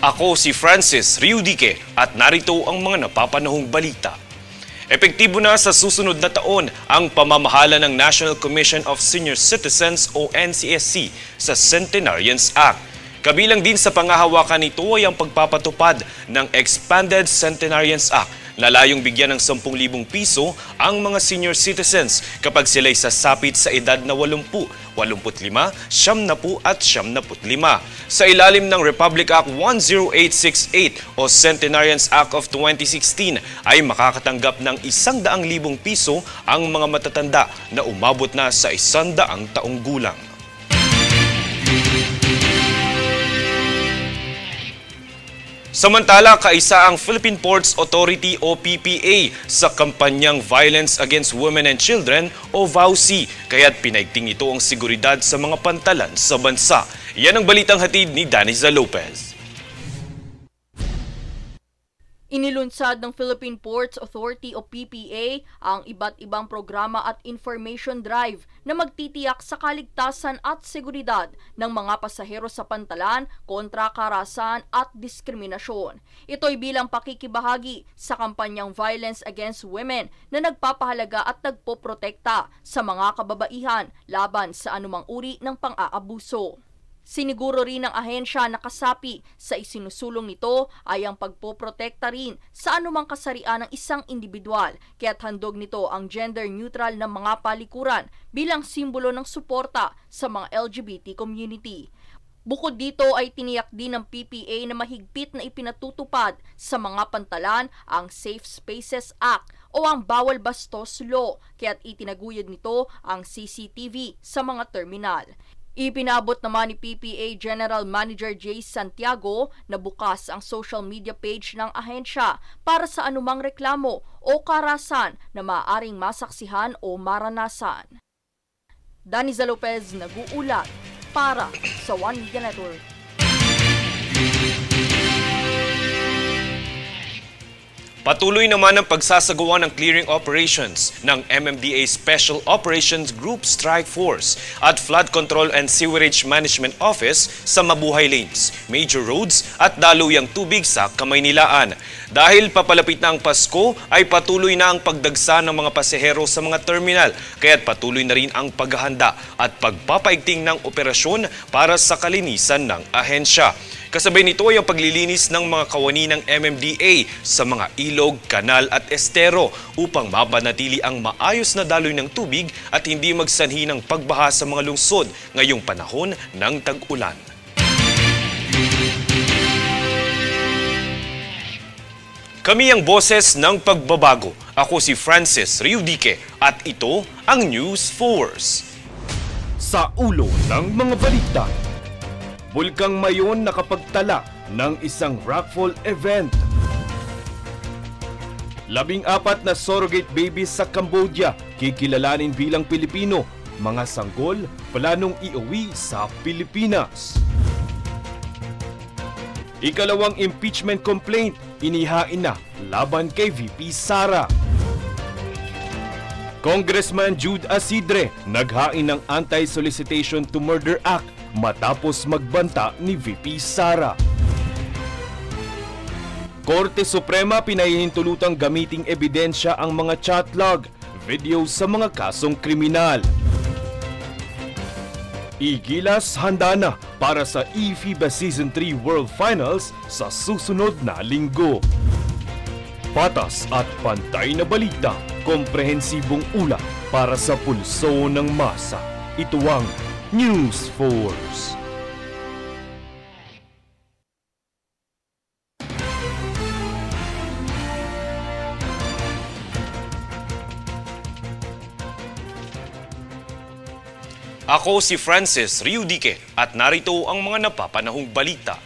Ako si Francis Riudique at narito ang mga napapanahong balita. Epektibo na sa susunod na taon ang pamamahala ng National Commission of Senior Citizens o NCSC sa Centenarians Act. Kabilang din sa pangahawakan nito ay ang pagpapatupad ng Expanded Centenarians Act na layong bigyan ng 10,000 piso ang mga senior citizens kapag sila'y sasapit sa edad na 80, 85, 70 at 75. Sa ilalim ng Republic Act 10868 o Centenarians Act of 2016 ay makakatanggap ng 100,000 piso ang mga matatanda na umabot na sa 100 taong gulang. Samantala, kaisa ang Philippine Ports Authority o PPA sa kampanyang Violence Against Women and Children o VAUC, kaya't pinaigting ito ang seguridad sa mga pantalan sa bansa. Yan ang balitang hatid ni Daniza Lopez. Inilunsad ng Philippine Ports Authority o PPA ang iba't ibang programa at information drive na magtitiyak sa kaligtasan at seguridad ng mga pasahero sa pantalan kontra karahasan at diskriminasyon. Ito'y bilang pakikibahagi sa kampanyang Violence Against Women na nagpapahalaga at nagpoprotekta sa mga kababaihan laban sa anumang uri ng pang-aabuso. Siniguro rin ng ahensya na kasapi sa isinusulong nito ay ang pagpoprotekta rin sa anumang kasarian ng isang individual, kaya't handog nito ang gender-neutral na mga palikuran bilang simbolo ng suporta sa mga LGBT community. Bukod dito ay tiniyak din ng PPA na mahigpit na ipinatutupad sa mga pantalan ang Safe Spaces Act o ang Bawal Bastos Law, kaya't itinaguyod nito ang CCTV sa mga terminal. Ipinabot naman ni PPA General Manager Jace Santiago na bukas ang social media page ng ahensya para sa anumang reklamo o karahasan na maaaring masaksihan o maranasan. Daniza Lopez nag-uulat para sa One Media Network. Patuloy naman ang pagsasagawa ng clearing operations ng MMDA Special Operations Group Strike Force at Flood Control and Sewerage Management Office sa Mabuhay Lanes, major roads at daluyang tubig sa Kamaynilaan. Dahil papalapit na ang Pasko ay patuloy na ang pagdagsa ng mga pasahero sa mga terminal, kaya't patuloy na rin ang paghahanda at pagpapaigting ng operasyon para sa kalinisan ng ahensya. Kasabay nito ay ang paglilinis ng mga kawani ng MMDA sa mga ilog, kanal at estero upang mapanatili ang maayos na daloy ng tubig at hindi magsanhi ng pagbaha sa mga lungsod ngayong panahon ng tag-ulan. Kami ang boses ng pagbabago. Ako si Francis Riudique at ito ang News Force. Sa ulo ng mga balita, Bulkang Mayon nakapagtala ng isang raffle event. 14 na surrogate babies sa Cambodia kikilalanin bilang Pilipino. Mga sanggol planong iuwi sa Pilipinas. Ikalawang impeachment complaint inihain na laban kay VP Sara. Congressman Jude Asidre naghain ng Anti-Solicitation to Murder Act matapos magbanta ni VP Sara. Korte Suprema pinahihintulutang gamiting ebidensya ang mga chat log, video sa mga kasong kriminal. Igilas handa na para sa eFIBA Season 3 World Finals sa susunod na linggo. Patas at pantay na balita, komprehensibong ulat para sa pulso ng masa. Ito ang News Force. Ako si Francis Riudique at narito ang mga napapanahong balita.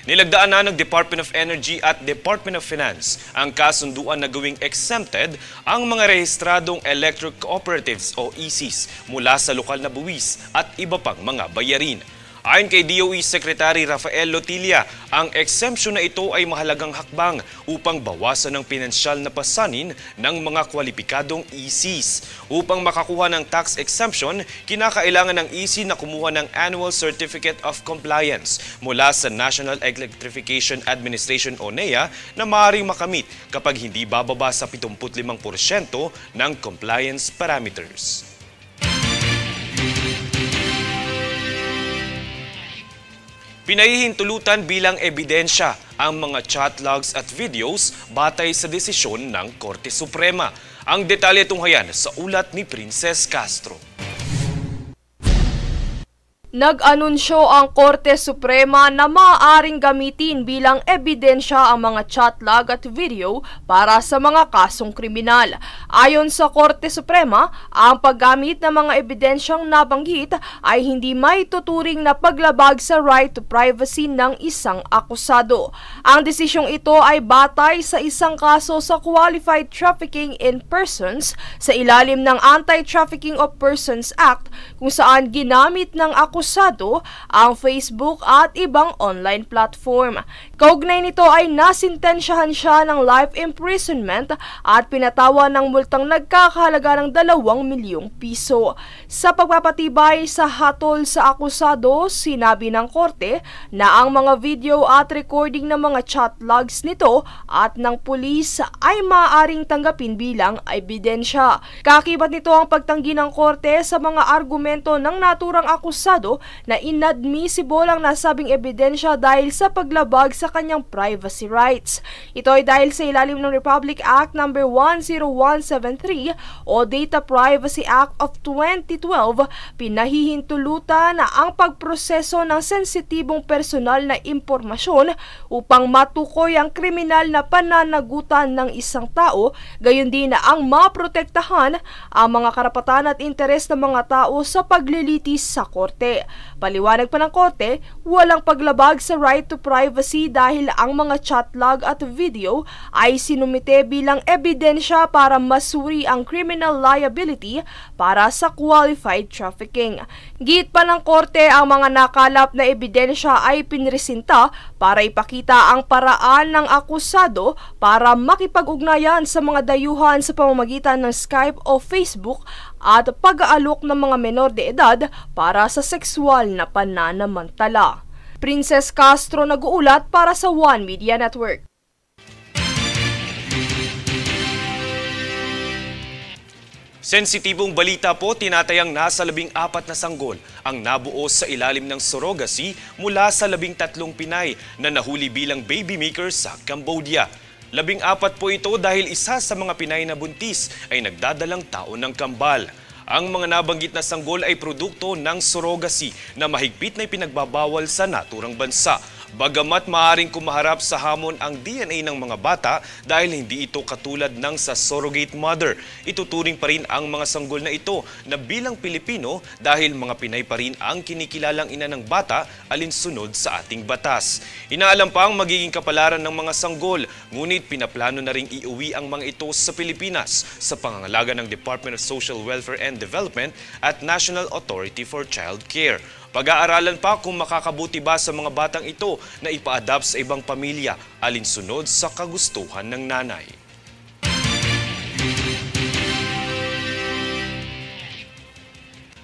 Nilagdaan na ng Department of Energy at Department of Finance ang kasunduan na gawing exempted ang mga rehistradong electric cooperatives o ECs mula sa lokal na buwis at iba pang mga bayarin. Ayon kay DOE Secretary Rafael Lotilla, ang exemption na ito ay mahalagang hakbang upang bawasan ang pinansyal na pasanin ng mga kwalipikadong ECs. Upang makakuha ng tax exemption, kinakailangan ng EC na kumuha ng Annual Certificate of Compliance mula sa National Electrification Administration o NEA na maaaring makamit kapag hindi bababa sa 75% ng compliance parameters. Pinahihintulutan bilang ebidensya ang mga chat logs at videos batay sa desisyon ng Korte Suprema. Ang detalye tunghayan sa ulat ni Princess Castro. Nag-anunsyo ang Korte Suprema na maaaring gamitin bilang ebidensya ang mga chat log at video para sa mga kasong kriminal. Ayon sa Korte Suprema, ang paggamit ng mga ebidensyang nabanggit ay hindi maituturing na paglabag sa right to privacy ng isang akusado. Ang desisyong ito ay batay sa isang kaso sa Qualified Trafficking in Persons sa ilalim ng Anti-Trafficking of Persons Act kung saan ginamit ng akusado ang Facebook at ibang online platform. Kaugnay nito ay nasintensyahan siya ng life imprisonment at pinatawa ng multang nagkakahalaga ng 2 milyong piso. Sa pagpapatibay sa hatol sa akusado, sinabi ng korte na ang mga video at recording ng mga chat logs nito at ng pulis ay maaaring tanggapin bilang ebidensya. Kakibat nito ang pagtanggi ng korte sa mga argumento ng naturang akusado na inadmissible ang nasabing ebidensya dahil sa paglabag sa kanyang privacy rights. Ito ay dahil sa ilalim ng Republic Act No. 10173 o Data Privacy Act of 2012, pinahihintulutan na ang pagproseso ng sensitibong personal na impormasyon upang matukoy ang kriminal na pananagutan ng isang tao, gayon din na ang maprotektahan ang mga karapatan at interes ng mga tao sa paglilitis sa korte. Paliwanag pa ng korte, walang paglabag sa right to privacy dahil ang mga chat log at video ay sinumite bilang ebidensya para masuri ang criminal liability para sa qualified trafficking. Giit pa ng korte, ang mga nakalap na ebidensya ay pinresinta para ipakita ang paraan ng akusado para makipag-ugnayan sa mga dayuhan sa pamamagitan ng Skype o Facebook at pag-aalok ng mga menor de edad para sa sexual na pananamantala. Princess Castro nag-uulat para sa One Media Network. Sensitibong balita po, tinatayang nasa 14 na sanggol ang nabuo sa ilalim ng surrogacy mula sa 13 Pinay na nahuli bilang baby makers sa Cambodia. 14 po ito dahil isa sa mga Pinay na buntis ay nagdadalang taon ng kambal. Ang mga nabanggit na sanggol ay produkto ng surrogacy na mahigpit na ipinagbabawal sa naturang bansa. Bagamat maaaring kumaharap sa hamon ang DNA ng mga bata dahil hindi ito katulad ng sa surrogate mother, ituturing pa rin ang mga sanggol na ito na bilang Pilipino dahil mga Pinay pa rin ang kinikilalang ina ng bata alinsunod sa ating batas. Inaalam pa ang magiging kapalaran ng mga sanggol, ngunit pinaplano na ring iuwi ang mga ito sa Pilipinas sa pangangalaga ng Department of Social Welfare and Development at National Authority for Child Care. Pag-aaralan pa kung makakabuti ba sa mga batang ito na ipa-adapt sa ibang pamilya alinsunod sa kagustuhan ng nanay.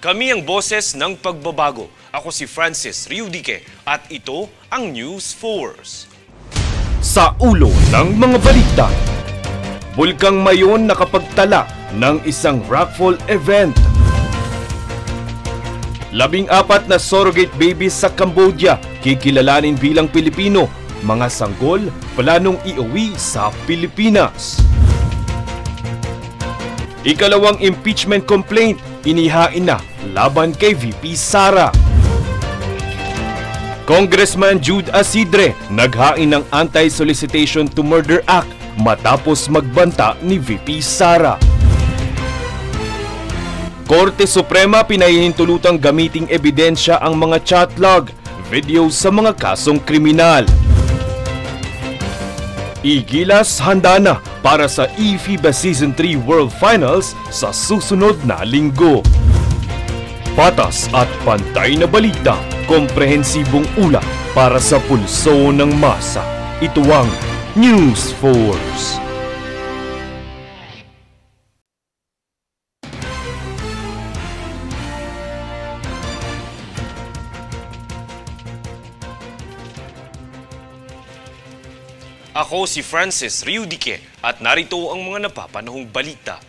Kami ang boses ng pagbabago. Ako si Francis Riudique at ito ang News Force. Sa ulo ng mga balita, Bulkang Mayon nakapagtala ng isang raffle event. 14 na surrogate babies sa Cambodia kikilalanin bilang Pilipino. Mga sanggol planong iuwi sa Pilipinas. Ikalawang impeachment complaint inihain na laban kay VP Sara. Congressman Jude Asidre naghain ng Anti-Solicitation to Murder Act matapos magbanta ni VP Sara. Korte Suprema pinahihintulutang gamiting ebidensya ang mga chat log, video sa mga kasong kriminal. Igilas handa na para sa eFIBA Season 3 World Finals sa susunod na linggo. Patas at pantay na balita, komprehensibong ulat para sa pulso ng masa. Ito ang News Force. Ako si Francis Riudique at narito ang mga napapanahong balita.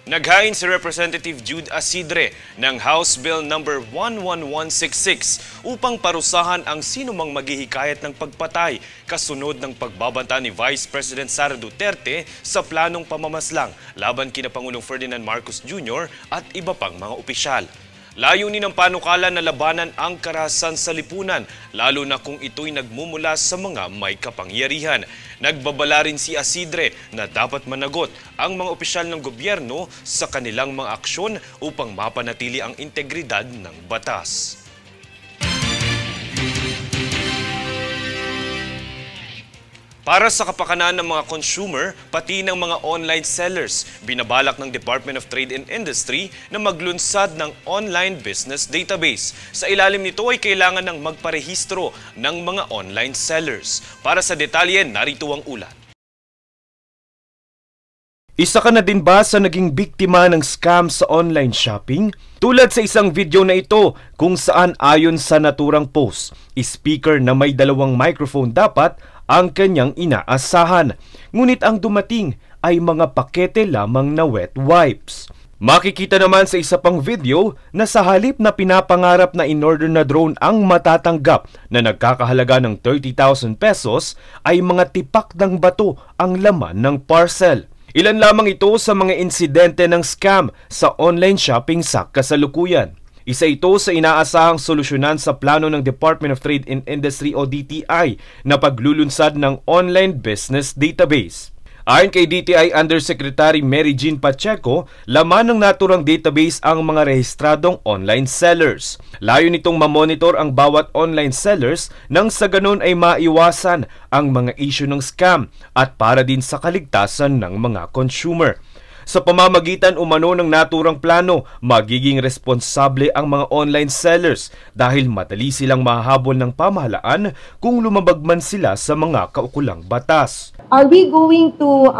Naghain si Representative Jude Asidre ng House Bill No. 11166 upang parusahan ang sinumang maghihikayat ng pagpatay kasunod ng pagbabanta ni Vice President Sara Duterte sa planong pamamaslang laban kina Pangulong Ferdinand Marcos Jr. at iba pang mga opisyal. Layunin ng panukala na labanan ang karahasan sa lipunan, lalo na kung ito'y nagmumula sa mga may kapangyarihan. Nagbabala rin si Asidre na dapat managot ang mga opisyal ng gobyerno sa kanilang mga aksyon upang mapanatili ang integridad ng batas. Para sa kapakanan ng mga consumer, pati ng mga online sellers, binabalak ng Department of Trade and Industry na maglunsad ng online business database. Sa ilalim nito ay kailangan ng magparehistro ng mga online sellers. Para sa detalye, narito ang ulat. Isa ka na din ba sa naging biktima ng scam sa online shopping? Tulad sa isang video na ito kung saan ayon sa naturang post, speaker na may dalawang microphone dapat ang kanyang inaasahan. Ngunit ang dumating ay mga pakete lamang na wet wipes. Makikita naman sa isa pang video na sa halip na pinapangarap na in-order na drone ang matatanggap na nagkakahalaga ng 30,000 pesos ay mga tipak ng bato ang laman ng parcel. Ilan lamang ito sa mga insidente ng scam sa online shopping sa kasalukuyan. Isa ito sa inaasahang solusyonan sa plano ng Department of Trade and Industry o DTI na paglulunsad ng online business database. Ayon kay DTI Undersecretary Mary Jean Pacheco, laman ng naturang database ang mga rehistradong online sellers. Layo nitong mamonitor ang bawat online sellers nang sa ganun ay maiwasan ang mga issue ng scam at para din sa kaligtasan ng mga consumer. Sa pamamagitan umano ng naturang plano, magiging responsable ang mga online sellers dahil madali silang mahahabol ng pamahalaan kung lumabag man sila sa mga kaukulang batas. Are we going to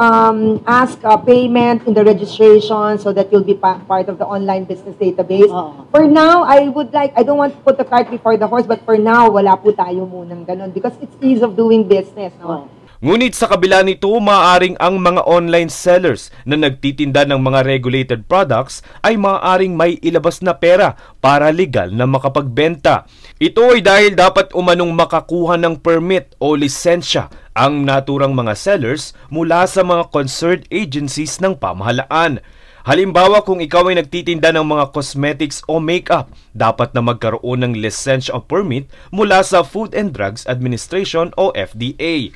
ask payment in the registration so that you'll be part of the online business database? For now, I don't want to put the cart before the horse, but for now, wala po tayo munang ganun because it's ease of doing business. No? Ngunit sa kabila nito, maaaring ang mga online sellers na nagtitinda ng mga regulated products ay maaaring may ilabas na pera para legal na makapagbenta. Ito ay dahil dapat umanong makakuha ng permit o lisensya ang naturang mga sellers mula sa mga concerned agencies ng pamahalaan. Halimbawa, kung ikaw ay nagtitinda ng mga cosmetics o makeup, dapat na magkaroon ng lisensya o permit mula sa Food and Drugs Administration o FDA.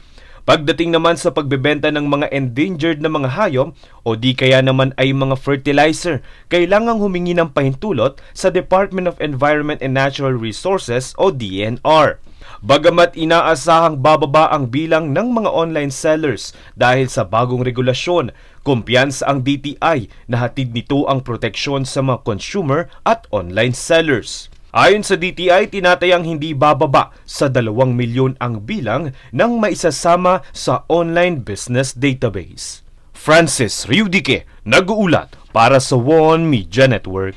Pagdating naman sa pagbebenta ng mga endangered na mga hayop o di kaya naman ay mga fertilizer, kailangang humingi ng pahintulot sa Department of Environment and Natural Resources o DNR. Bagamat inaasahang bababa ang bilang ng mga online sellers dahil sa bagong regulasyon, kumpiyansa ang DTI na hatid nito ang proteksyon sa mga consumer at online sellers. Ayon sa DTI, tinatayang hindi bababa sa 2 milyon ang bilang ng maisasama sa online business database. Francis Riudique, nag-uulat para sa One Media Network.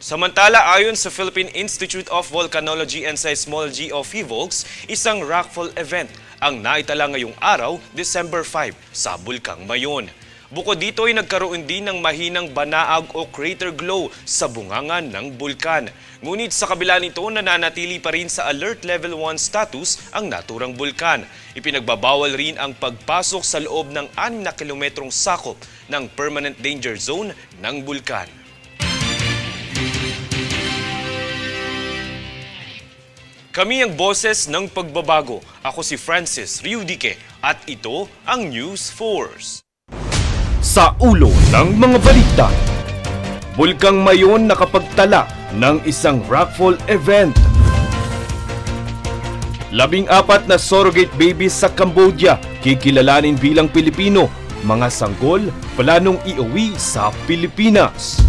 Samantala, ayon sa Philippine Institute of Volcanology and Seismology o PHIVOLCS, isang rockfall event ang naitala ngayong araw, December 5, sa Bulkang Mayon. Bukod dito ay nagkaroon din ng mahinang banaag o crater glow sa bungangan ng bulkan. Ngunit sa kabila nito, nananatili pa rin sa Alert Level 1 status ang naturang bulkan. Ipinagbabawal rin ang pagpasok sa loob ng 6 na kilometrong sakop ng Permanent Danger Zone ng bulkan. Kami ang boses ng pagbabago. Ako si Francis Riudique at ito ang News Force. Sa ulo ng mga balita, Bulkang Mayon nakapagtala ng isang rockfall event. 14 na surrogate babies sa Cambodia kikilalanin bilang Pilipino mga sanggol planong iuwi sa Pilipinas.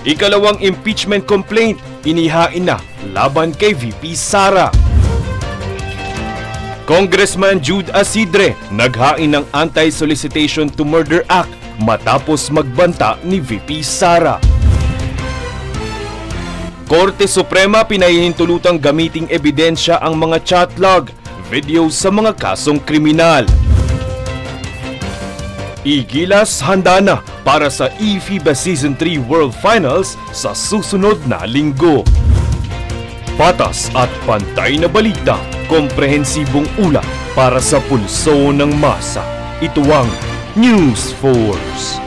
Ikalawang impeachment complaint inihain na laban kay VP Sara. Congressman Jude Asidre naghain ng Anti-Solicitation to Murder Act matapos magbanta ni VP Sara. Korte Suprema pinahihintulutang gamiting ebidensya ang mga chat log, video sa mga kasong kriminal. Igilas handa na para sa eFIBA Season 3 World Finals sa susunod na linggo. Patas at pantay na balita, komprehensibong ulat para sa pulso ng masa. Ito ang News Force.